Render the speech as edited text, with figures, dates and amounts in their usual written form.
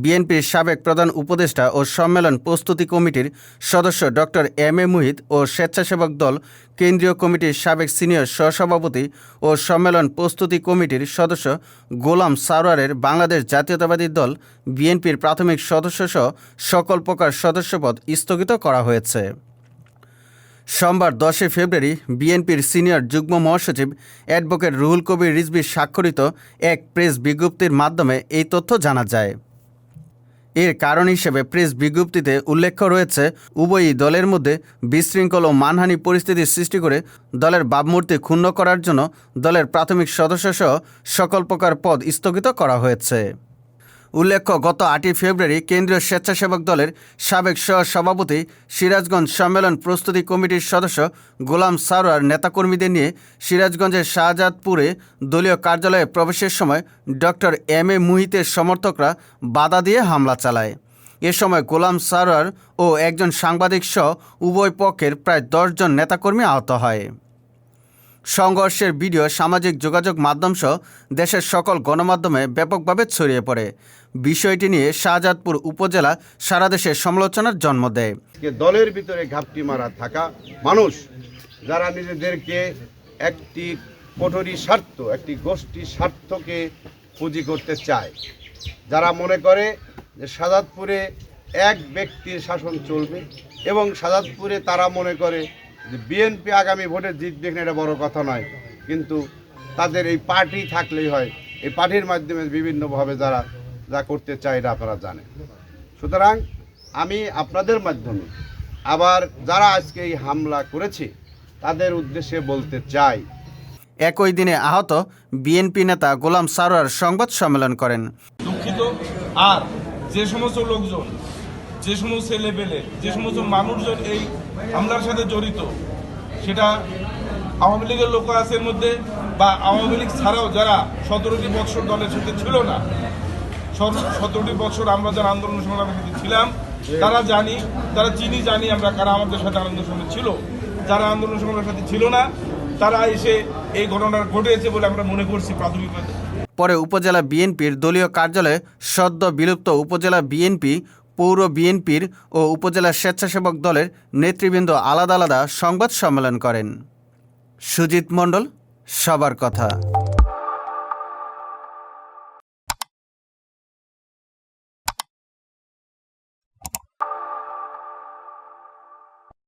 বিএনপির সাবেক প্রধান উপদেষ্টা ও সম্মেলন প্রস্তুতি কমিটির সদস্য ডক্টর এম এ মুহিত ও স্বেচ্ছাসেবক দল কেন্দ্রীয় কমিটির সাবেক সিনিয়র সহসভাপতি ও সম্মেলন প্রস্তুতি কমিটির সদস্য গোলাম সারোয়ারের বাংলাদেশ জাতীয়তাবাদী দল বিএনপির প্রাথমিক সদস্যসহ সকল প্রকার সদস্যপদ স্থগিত করা হয়েছে। সোমবার 10 ফেব্রুয়ারি বিএনপির সিনিয়র যুগ্ম মহাসচিব অ্যাডভোকেট রুহুল কবির রিজভীর স্বাক্ষরিত এক প্রেস বিজ্ঞপ্তির মাধ্যমে এই তথ্য জানা যায়। এর কারণ হিসেবে প্রেস বিজ্ঞপ্তিতে উল্লেখ রয়েছে, উভয়ই দলের মধ্যে বিশৃঙ্খল ও মানহানি পরিস্থিতির সৃষ্টি করে দলের ভাবমূর্তি ক্ষুণ্ণ করার জন্য দলের প্রাথমিক সদস্যসহ সকল প্রকার পদ স্থগিত করা হয়েছে। উল্লেখ্য, গত 8 ফেব্রুয়ারি কেন্দ্রীয় স্বেচ্ছাসেবক দলের সাবেক সহ-সভাপতি সিরাজগঞ্জ সম্মেলন প্রস্তুতি কমিটির সদস্য গোলাম সারোয়ার নেতাকর্মীদের নিয়ে সিরাজগঞ্জের শাহজাদপুরে দলীয় কার্যালয়ে প্রবেশের সময় ডক্টর এম এ মুহিতের সমর্থকরা বাধা দিয়ে হামলা চালায়। এ সময় গোলাম সারোয়ার ও একজন সাংবাদিক সহ উভয় পক্ষের প্রায় 10 জন নেতাকর্মী আহত হয়। সংঘর্ষের ভিডিও সামাজিক যোগাযোগ মাধ্যমসহ দেশের সকল গণমাধ্যমে ব্যাপকভাবে ছড়িয়ে পড়ে। বিষয়টি নিয়ে শাহজাদপুর উপজেলা সারা দেশে সমালোচনার জন্ম দেয়। দলের ভিতরে ঘাপটি মারা থাকা মানুষ যারা নিজেদেরকে একটি কোঠরি স্বার্থ, একটি গোষ্ঠী স্বার্থকে পুঁজি করতে চায়, যারা মনে করে যে শাহজাদপুরে এক ব্যক্তির শাসন চলবে এবং শাহজাদপুরে তারা মনে করে যে বিএনপি আগামী ভোটে জিতবে, এটা বড় কথা নয়, কিন্তু তাদের এই পার্টি থাকলেই হয়। এই পার্টির মাধ্যমে বিভিন্নভাবে যারা যা করতে চায় এটা আপনারা জানেন। সুতরাং আমি আপনাদের মাধ্যমে আবার যারা আজকে এই হামলা করেছে তাদের উদ্দেশ্যে বলতে চাই, একই দিনে আহত বিএনপি নেতা গোলাম সারোয়ার সংবাদ সম্মেলন করেন। দুঃখিত। আর যে সমস্ত লোকজন, যে সমস্ত ছেলেপেলে, যে সমস্ত মানুষজন এই হামলার সাথে জড়িত, সেটা আওয়ামী লীগের লোক আছে এর মধ্যে, বা আওয়ামী লীগ ছাড়াও যারা 17টি বৎসর দলের সাথে ছিল না, 17টি বৎসর আমরা যারা আন্দোলন সংগ্রামের সাথে ছিলাম তারা জানি আমরা কারা আমাদের সাথে আন্দোলন সংগ্রামে ছিল। যারা আন্দোলন সংগ্রামের সাথে ছিল না তারা এসে এই ঘটনা ঘটেছে বলে আমরা মনে করছি প্রাথমিকভাবে। পরে উপজেলা বিএনপির দলীয় কার্যালয়ে সদ্য বিলুপ্ত উপজেলা বিএনপি, পৌর বিএনপির ও উপজেলা স্বেচ্ছাসেবক দলের নেতৃবৃন্দ আলাদা আলাদা সংবাদ সম্মেলন করেন। সুজিত মণ্ডল, সবার কথা।